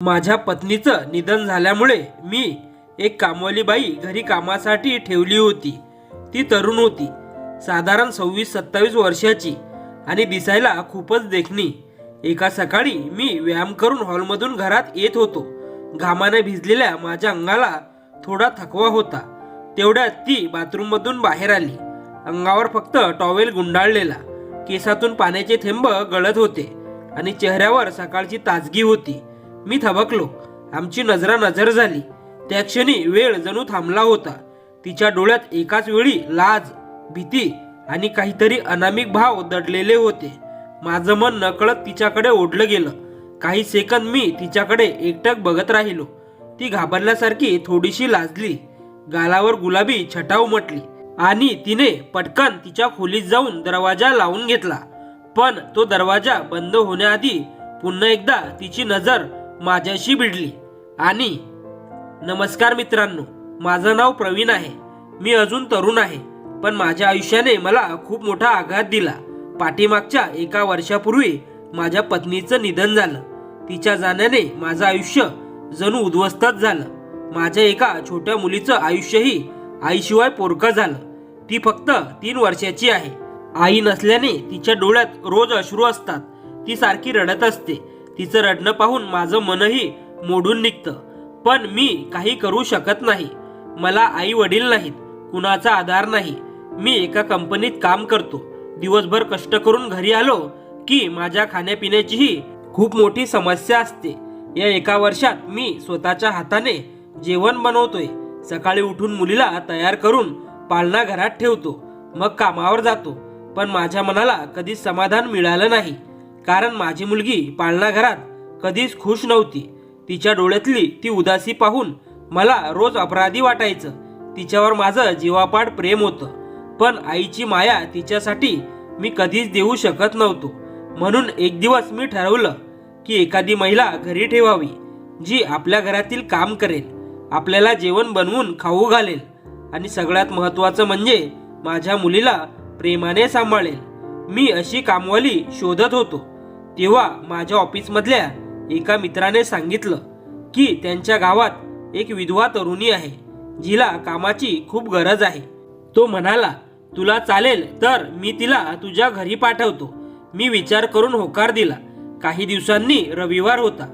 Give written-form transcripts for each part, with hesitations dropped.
माझ्या पत्नीचं निधन झाल्यामुळे मी एक कामवाली बाई घरी कामासाठी ठेवली होती। ती तरुण होती, साधारण 26-27 वर्षाची आणि दिसायला खूपच देखणी। एका सकाळी मी व्यायाम करून हॉलमधून घरात येत होतो। घामाने भिजलेल्या माझ्या अंगाला थोडा थकवा होता। तेवढ्यात ती बाथरूममधून बाहेर आली। अंगावर फक्त टॉवेल गुंडाळलेला, केसातून पाण्याचे थेंब गळत होते आणि चेहऱ्यावर सकाळची ताजगी होती। मी थबकलो, आमची नजर झाली। त्या क्षणी वेळ जणू थांबला होता। तिच्या डोळ्यात एकाच वेळी लाज, भीती आणि काहीतरी अनामिक भाव दडलेले होते। माझं मन नकळत तिच्याकडे ओढलं गेलं। काही सेकंद मी तिच्याकडे एकटक बघत राहिलो। ती घाबरल्यासारखी थोडीशी लाजली, गालावर गुलाबी छटा उमटली आणि तिने पटकन तिच्या खोलीत जाऊन दरवाजा लावून घेतला। पण तो दरवाजा बंद होण्याआधी पुन्हा एकदा तिची नजर माझ्याशी भिडली आणि नमस्कार मित्रांनो, माझं नाव प्रवीण आहे। मी अजून तरुण आहे, पण माझ्या आयुष्याने मला खूप मोठा आघात दिला। पाठीमागच्या 1 वर्षापूर्वी माझ्या पत्नीचं निधन झालं। तिच्या जाण्याने माझं आयुष्य जणू उद्ध्वस्तच झालं। माझ्या एका छोट्या मुलीचं आयुष्यही आईशिवाय पोरकं झालं। ती फक्त 3 वर्षाची आहे। आई नसल्याने तिच्या डोळ्यात रोज अश्रू असतात। ती सारखी रडत असते। तिचं रडणं पाहून माझं मनही मोडून निघतं, पण मी काही करू शकत नाही। मला आई वडील नाहीत, कुणाचा आधार नाही। मी एका कंपनीत काम करतो। दिवसभर कष्ट करून घरी आलो की माझ्या खाण्यापिण्याचीही खूप मोठी समस्या असते। या 1 वर्षात मी स्वतःच्या हाताने जेवण बनवतोय। सकाळी उठून मुलीला तयार करून पाळणाघरात ठेवतो, मग कामावर जातो। पण माझ्या मनाला कधीच समाधान मिळालं नाही, कारण माझी मुलगी पाळणाघरात कधीच खुश नव्हती। तिच्या डोळ्यातली ती उदासी पाहून मला रोज अपराधी वाटायचं। तिच्यावर माझं जीवापाड प्रेम होतं, पण आईची माया तिच्यासाठी मी कधीच देऊ शकत नव्हतो। म्हणून एक दिवस मी ठरवलं की एखादी महिला घरी ठेवावी, जी आपल्या घरातील काम करेल, आपल्याला जेवण बनवून खाऊ घालेल आणि सगळ्यात महत्त्वाचं म्हणजे माझ्या मुलीला प्रेमाने सांभाळेल। मी अशी कामवाली शोधत होतो, तेव्हा माझ्या ऑफिसमधल्या एका मित्राने सांगितलं की त्यांच्या गावात एक विधवा तरुणी आहे, जिला कामाची खूप गरज आहे। तो म्हणाला, तुला चालेल तर मी तिला तुझ्या घरी पाठवतो। मी विचार करून होकार दिला। काही दिवसांनी रविवार होता।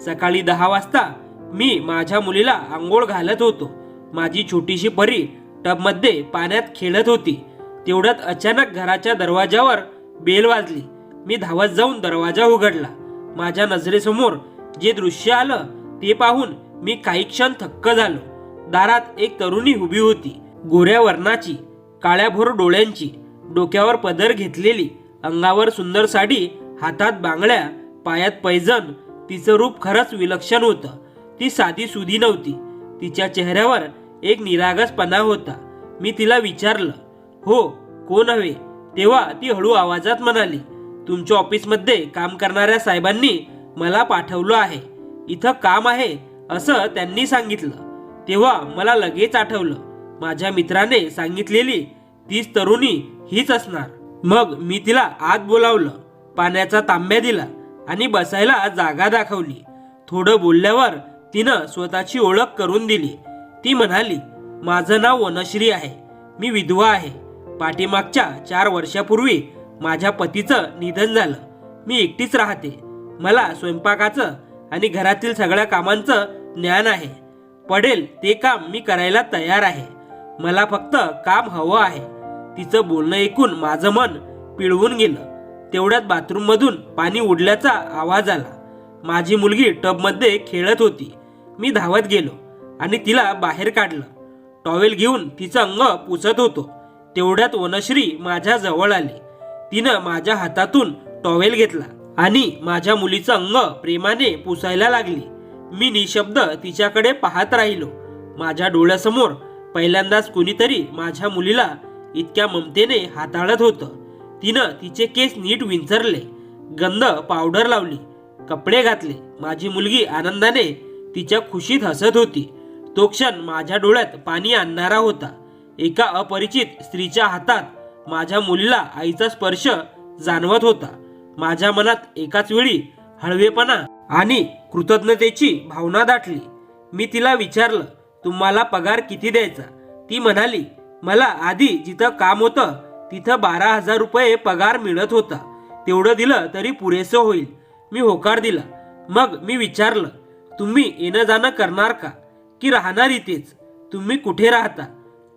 सकाळी 10 वाजता मी माझ्या मुलीला आंघोळ घालत होतो। माझी छोटीशी परी टबमध्ये पाण्यात खेळत होती। तेवढ्यात अचानक घराच्या दरवाजावर बेल वाजली। मी धावत जाऊन दरवाजा उघडला। माझ्या नजरेसमोर जे दृश्य आलं ते पाहून मी काही क्षण थक्क झालो। दारात एक तरुणी उभी होती, गोऱ्या वर्णाची, काळ्याभोर डोळ्यांची, डोक्यावर पदर घेतलेली, अंगावर सुंदर साडी, हातात बांगड्या, पायात पैजण। तिचं रूप खरंच विलक्षण होतं। ती साधी सुधी नव्हती, तिच्या चेहऱ्यावर एक निरागसपणा होता। मी तिला विचारलं, हो, कोण हवे? तेव्हा ती हळू आवाजात म्हणाली, तुमच्या ऑफिसमध्ये काम करणाऱ्या साहेबांनी मला पाठवलं आहे। इथं काम आहे असं त्यांनी सांगितलं। तेव्हा मला लगेच आठवलं, माझ्या मित्राने सांगितलेली तीच तरुणी हीच असणार। मग मी तिला आत बोलावलं, पाण्याचा तांब्या दिला आणि बसायला जागा दाखवली। थोडं बोलल्यावर तिनं स्वतःची ओळख करून दिली। ती म्हणाली, माझं नाव वनश्री आहे, मी विधवा आहे। पाठीमागच्या 4 वर्षापूर्वी माझ्या पतीचं निधन झालं। मी एकटीच राहते। मला स्वयंपाकाचं आणि घरातील सगळ्या कामांचं ज्ञान आहे। पडेल ते काम मी करायला तयार आहे। मला फक्त काम हवं आहे। तिचं बोलणं ऐकून माझं मन पिळवून गेलं। तेवढ्यात बाथरूममधून पाणी उडल्याचा आवाज आला। माझी मुलगी टबमध्ये खेळत होती। मी धावत गेलो आणि तिला बाहेर काढलं। टॉवेल घेऊन तिचं अंग पुसत होतो। तेवढ्यात वनश्री माझ्या जवळ आली। तिनं माझ्या हातातून टॉवेल घेतला आणि माझ्या मुलीचं अंग प्रेमाने पुसायला लागली। मी निशब्द तिच्याकडे पाहत राहिलो। माझ्या डोळ्यासमोर पहिल्यांदाच कुणीतरी माझ्या मुलीला इतक्या ममतेने हाताळत होतं। तिनं तिचे केस नीट विंचरले, गंध पावडर लावली, कपडे घातले। माझी मुलगी आनंदाने तिच्या खुशीत हसत होती। तो क्षण माझ्या डोळ्यात पाणी आणणारा होता। एका अपरिचित स्त्रीच्या हातात माझ्या मुलीला आईचा स्पर्श जाणवत होता। माझ्या मनात एकाच वेळी हळवेपणा आणि कृतज्ञतेची भावना दाटली. मी तिला विचारलं, तुम्हाला पगार किती द्यायचा? ती म्हणाली, मला आधी जिथं काम होतं तिथं 12,000 रुपये पगार मिळत होता. तेवढं दिलं तरी पुरेसं होईल. मी होकार दिला. मग मी विचारलं, तुम्ही येणं जाणं करणार का की राहणार इथेच? तुम्ही कुठे राहता?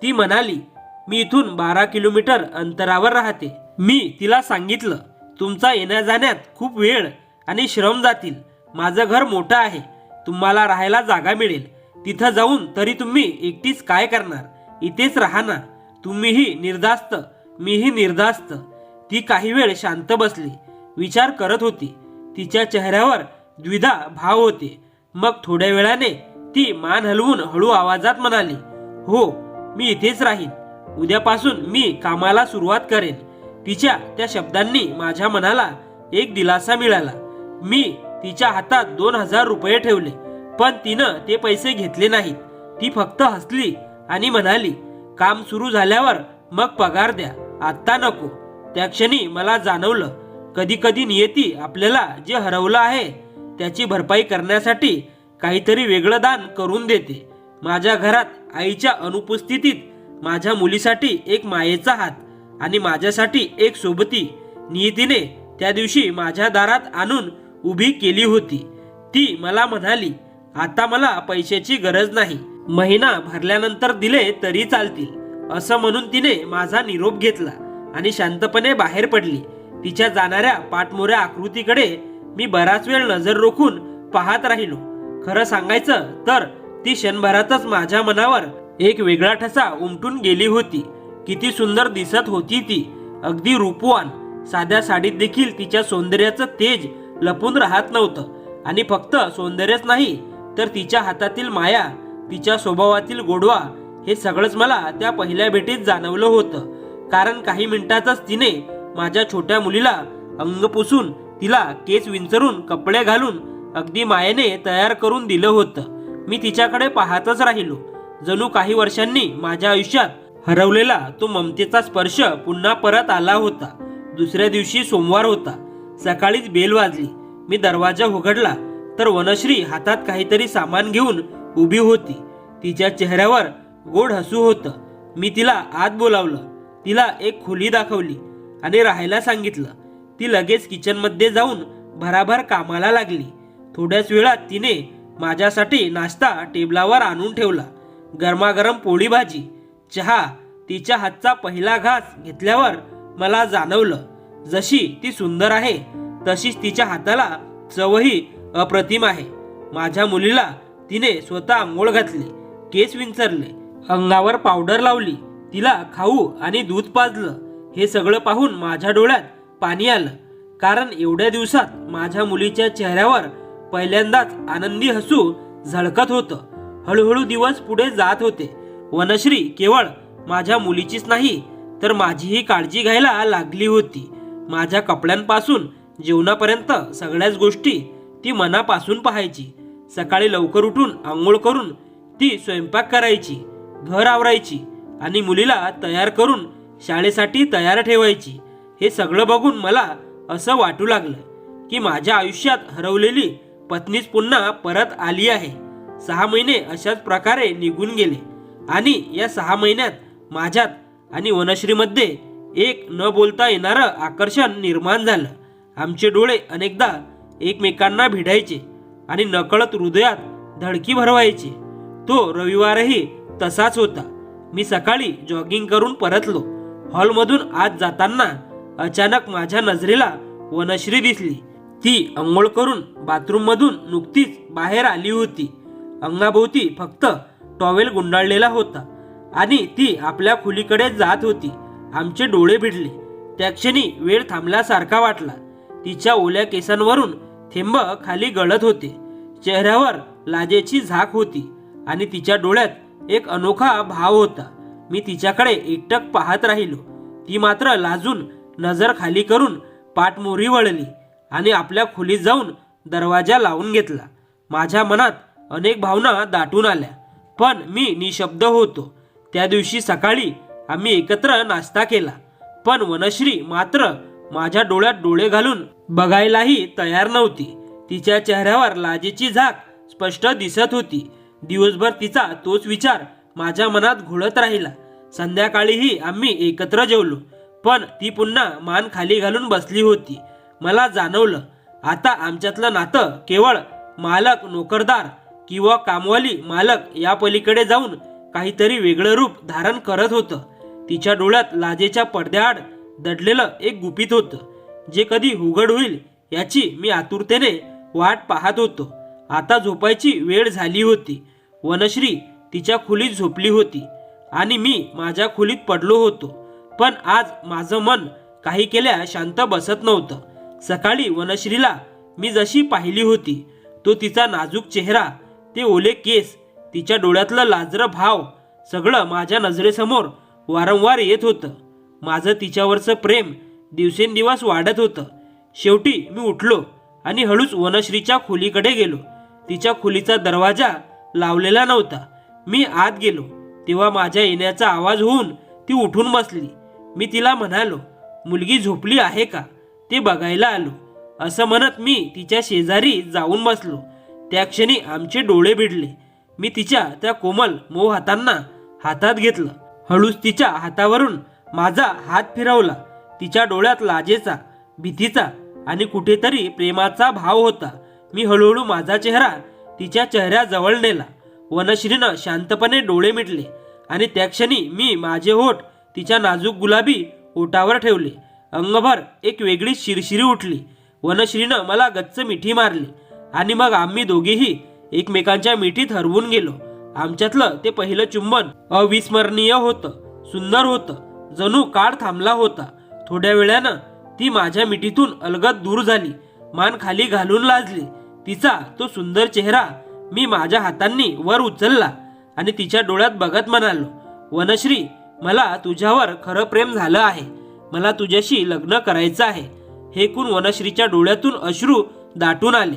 ती म्हणाली, मी इथून 12 किलोमीटर अंतरावर राहते. मी तिला सांगितलं, तुमचा येण्या जाण्यात खूप वेळ आणि श्रम जातील. माझं घर मोठं आहे, तुम्हाला राहायला जागा मिळेल. तिथं जाऊन तरी तुम्ही एकटीच काय करणार? इथेच राहा ना. तुम्हीही निर्धास्त, मीही निर्धास्त. ती काही वेळ शांत बसली, विचार करत होती. तिच्या चेहऱ्यावर द्विधा भाव होते. मग थोड्या वेळाने ती मान हलवून हळू आवाजात म्हणाली, हो, मी इथेच राहीन. उद्यापासून मी कामाला सुरुवात करेन. तिच्या त्या शब्दांनी माझ्या मनाला एक दिलासा मिळाला. मी तिच्या हातात 2,000 रुपये ठेवले, पण तिनं ते पैसे घेतले नाहीत. ती फक्त हसली आणि म्हणाली, काम सुरू झाल्यावर मग पगार द्या, आत्ता नको. त्या क्षणी मला जाणवलं, कधी कधी नियती आपल्याला जे हरवलं आहे त्याची भरपाई करण्यासाठी काहीतरी वेगळं दान करून देते. माझ्या घरात आईच्या अनुपस्थितीत माझ्या मुलीसाठी एक मायेचा हात आणि माझ्यासाठी एक सोबती नियतीने त्या दिवशी माझ्या दारात आणून उभी केली होती. ती मला म्हणाली, आता मला पैशाची गरज नाही, महिना भरल्यानंतर दिले तरी चालतील, असं म्हणून तिने माझा निरोप घेतला आणि शांतपणे बाहेर पडली. तिच्या जाणाऱ्या पाठमोऱ्या आकृतीकडे मी बराच वेळ नजर रोखून पाहत राहिलो. खरं सांगायचं तर ती क्षणभरातच माझ्या मनावर एक वेगळा ठसा उमटून गेली होती. किती सुंदर दिसत होती ती, अगदी रूपवान. साध्या साडीत देखील तिच्या सौंदर्याचं तेज लपून राहत नव्हतं. आणि फक्त सौंदर्यच नाही तर तिच्या हातातील माया, तिच्या स्वभावातील गोडवा, हे सगळंच मला त्या पहिल्या भेटीत जाणवलं होतं. कारण काही मिनिटातच तिने माझ्या छोट्या मुलीला अंग पुसून, तिला केस विंचरून, कपडे घालून अगदी मायेने तयार करून दिलं होतं. मी तिच्याकडे पाहतच राहिलो. जणू काही वर्षांनी माझ्या आयुष्यात हरवलेला तो ममतेचा स्पर्श पुन्हा परत आला होता. दुसऱ्या दिवशी सोमवार होता. सकाळीच बेल वाजली. मी दरवाजा उघडला तर वनश्री हातात काहीतरी सामान घेऊन उभी होती. तिच्या चेहऱ्यावर गोड हसू होतं. मी तिला आत बोलावलं, तिला एक खोली दाखवली आणि राहायला सांगितलं. ती लगेच किचनमध्ये जाऊन भराभर कामाला लागली. थोड्याच वेळात तिने माझ्यासाठी नाश्ता टेबलावर आणून ठेवला. गरमागरम पोळी भाजी, चहा. तिच्या हातचा पहिला घास घेतल्यावर मला जाणवलं, जशी ती सुंदर आहे तशीच तिच्या हाताला चवही अप्रतिम आहे. माझ्या मुलीला तिने स्वतः आंघोळ घातली, केस विंचरले, अंगावर पावडर लावली, तिला खाऊ आणि दूध पाजलं. हे सगळं पाहून माझ्या डोळ्यात पाणी आलं. कारण एवढ्या दिवसात माझ्या मुलीच्या चेहऱ्यावर पहिल्यांदाच आनंदी हसू झळकत होतं. हळूहळू दिवस पुढे जात होते. वनश्री केवळ माझ्या मुलीचीच नाही तर माझीही काळजी घ्यायला लागली होती. माझ्या कपड्यांपासून जेवणापर्यंत सगळ्याच गोष्टी ती मनापासून पाहायची. सकाळी लवकर उठून आंघोळ करून ती स्वयंपाक करायची, घर आवरायची आणि मुलीला तयार करून शाळेसाठी तयार ठेवायची. हे सगळं बघून मला असं वाटू लागलं की माझ्या आयुष्यात हरवलेली पत्नीच पुन्हा परत आली आहे. 6 महिने अशाच प्रकारे निघून गेले आणि या 6 महिन्यात माझ्यात आणि वनश्रीमध्ये एक न बोलता येणारं आकर्षण निर्माण झालं. आमचे डोळे अनेकदा एकमेकांना भिडायचे आणि नकळत हृदयात धडकी भरवायचे. तो रविवारही तसाच होता. मी सकाळी जॉगिंग करून परतलो. हॉलमधून आत जाताना अचानक माझ्या नजरेला वनश्री दिसली. ती अंघोळ करून बाथरूममधून नुकतीच बाहेर आली होती. अंगाभोवती फक्त टॉवेल गुंडाळलेला होता आणि ती आपल्या खोलीकडे जात होती. आमचे डोळे भिडले. त्या क्षणी वेळ थांबल्यासारखा वाटला. तिच्या ओल्या केसांवरून थेंब खाली गळत होते. चेहऱ्यावर लाजेची झाक होती आणि तिच्या डोळ्यात एक अनोखा भाव होता. मी तिच्याकडे एकटक पाहत राहिलो. ती मात्र लाजून नजर खाली करून पाठमोरी वळली आणि आपल्या खोलीत जाऊन दरवाजा लावून घेतला. माझ्या मनात अनेक भावना दाटून आल्या, पण मी निशब्द होतो. त्या दिवशी सकाळी आम्ही एकत्र नाश्ता केला, पण वनश्री मात्र माझ्या डोळ्यात डोळे घालून बघायलाही तयार नव्हती. तिच्या चेहऱ्यावर लाजेची झाक स्पष्ट दिसत होती. दिवसभर तिचा तोच विचार माझ्या मनात घोळत राहिला. संध्याकाळीही आम्ही एकत्र जेवलो, पण ती पुन्हा मान खाली घालून बसली होती. मला जाणवलं आता आमच्यातलं नातं केवळ मालक नोकरदार किंवा कामवाली मालक या पलीकडे जाऊन काहीतरी वेगळं रूप धारण करत होतं. तिच्या डोळ्यात लाजेच्या पडद्याआड दडलेलं एक गुपित होतं, जे कधी उघड होईल याची मी आतुरतेने वाट पाहत होतो. आता झोपायची वेळ झाली होती. वनश्री तिच्या खोलीत झोपली होती आणि मी माझ्या खोलीत पडलो होतो. पण आज माझं मन काही केल्या शांत बसत नव्हतं. सकाळी वनश्रीला मी जशी पाहिली होती, तो तिचा नाजूक चेहरा, ते ओले केस, तिच्या डोळ्यातलं लाजरं भाव, सगळं माझ्या नजरेसमोर वारंवार येत होतं. माझं तिच्यावरचं प्रेम दिवसेंदिवस वाढत होतं. शेवटी मी उठलो आणि हळूच वनश्रीच्या खोलीकडे गेलो. तिच्या खोलीचा दरवाजा लावलेला नव्हता. मी आत गेलो तेव्हा माझ्या येण्याचा आवाज होऊन ती उठून बसली. मी तिला म्हणालो, मुलगी झोपली आहे का, ते बघायला आलो. असं म्हणत मी तिच्या शेजारी जाऊन बसलो. त्या क्षणी आमचे डोळे भिडले. मी तिच्या त्या कोमल मऊ हातांना हातात घेतलं. हळूच तिच्या हातावरून माझा हात फिरवला. तिच्या डोळ्यात लाजेचा, भीतीचा आणि कुठेतरी प्रेमाचा भाव होता. मी हळूहळू माझा चेहरा तिच्या चेहऱ्याजवळ नेला. वनश्रीनं शांतपणे डोळे मिटले आणि त्या क्षणी मी माझे होठ तिच्या नाजूक गुलाबी ओठावर ठेवले. अंगभर एक वेगळी शिरशिरी उठली. वनश्रीनं मला गच्च मिठी मारली आणि मग आम्ही दोघेही एकमेकांच्या मिठीत हरवून गेलो. आमच्यातलं ते पहिलं चुंबन अविस्मरणीय होतं, सुंदर होतं, जणू काळ थांबला होता. थोड्या वेळानं ती माझ्या मिठीतून अलगद दूर झाली, मान खाली घालून लाजली. तिचा तो सुंदर चेहरा मी माझ्या हातांनी वर उचलला आणि तिच्या डोळ्यात बघत म्हणालो, वनश्री, मला तुझ्यावर खरं प्रेम झालं आहे. मला तुझ्याशी लग्न करायचं आहे. हे ऐकून वनश्रीच्या डोळ्यातून अश्रू दाटून आले.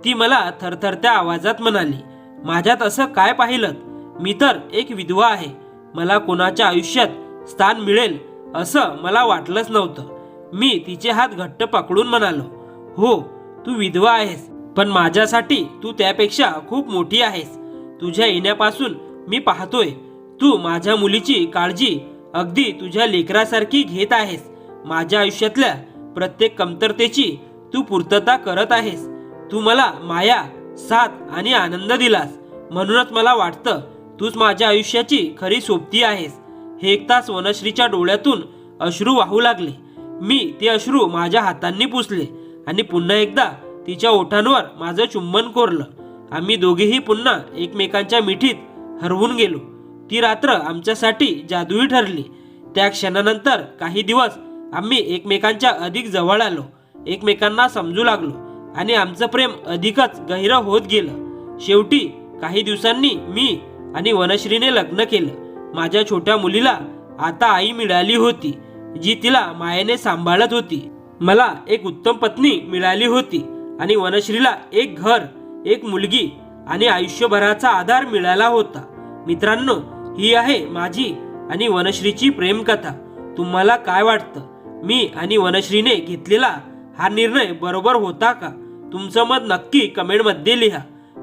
ती मला थरथरत्या आवाजात म्हणाली, माझ्यात असं काय पाहिलं? मी तर एक विधवा आहे. मला कोणाच्या आयुष्यात स्थान मिळेल असं मला वाटलंच नव्हतं. मी तिचे हात घट्ट पकडून म्हणालो, हो, तू विधवा आहेस, पण माझ्यासाठी तू त्यापेक्षा खूप मोठी आहेस. तुझ्या येण्यापासून मी पाहतोय तू माझ्या मुलीची काळजी अगदी तुझ्या लेकरासारखी घेत आहेस. माझ्या आयुष्यातल्या प्रत्येक कमतरतेची तू पूर्तता करत आहेस. तू मला माया, साथ आणि आनंद दिलास. म्हणूनच मला वाटतं तूच माझ्या आयुष्याची खरी सोबती आहेस. हे ऐकताच वनश्रीच्या डोळ्यातून अश्रू वाहू लागले. मी ते अश्रू माझ्या हातांनी पुसले आणि पुन्हा एकदा तिच्या ओठांवर माझं चुंबन कोरलं. आम्ही दोघेही पुन्हा एकमेकांच्या मिठीत हरवून गेलो. ती रात्र आमच्यासाठी जादुई ठरली. त्या क्षणानंतर काही दिवस आम्ही एकमेकांच्या अधिक जवळ आलो, एकमेकांना समजू लागलो आणि आमचं प्रेम अधिकच गहिरं होत गेलं. शेवटी काही दिवसांनी मी आणि वनश्रीने लग्न केलं. माझ्या छोट्या मुलीला आता आई मिळाली होती, जी तिला मायेने सांभाळत होती. मला एक उत्तम पत्नी मिळाली होती आणि वनश्रीला एक घर, एक मुलगी आणि आयुष्यभराचा आधार मिळाला होता. मित्रांनो, ही आहे माझी आणि वनश्रीची प्रेमकथा. तुम्हाला काय वाटतं? मी आणि वनश्रीने घेतलेला हा निर्णय बरोबर होता का? तुमचं मत नक्की कमेंटमध्ये लिहा.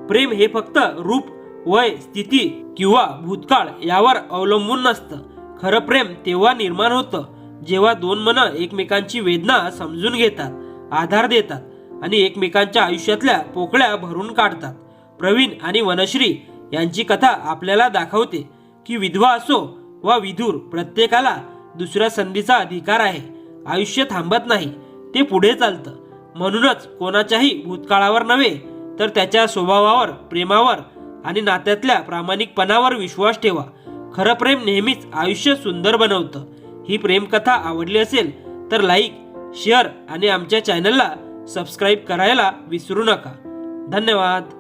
प्रेम हे फक्त रूप, वय, स्थिती किंवा भूतकाळ यावर अवलंबून नसतं. खरं प्रेम तेव्हा निर्माण होतं जेव्हा दोन मनं एकमेकांची वेदना समजून घेतात, आधार देतात आणि एकमेकांच्या आयुष्यातल्या पोकळ्या भरून काढतात. प्रवीण आणि वनश्री यांची कथा आपल्याला दाखवते की विधवा असो वा विधूर, प्रत्येकाला दुसऱ्या संधीचा अधिकार आहे. आयुष्य थांबत नाही, ते पुढे चालतं. म्हणूनच कोणाच्याही भूतकाळावर नव्हे तर त्याच्या स्वभावावर, प्रेमावर आणि नात्यातल्या प्रामाणिकपणावर विश्वास ठेवा. खरं प्रेम नेहमीच आयुष्य सुंदर बनवतं. ही प्रेमकथा आवडली असेल तर लाईक, शेअर आणि आमच्या चॅनलला सबस्क्राईब करायला विसरू नका. धन्यवाद.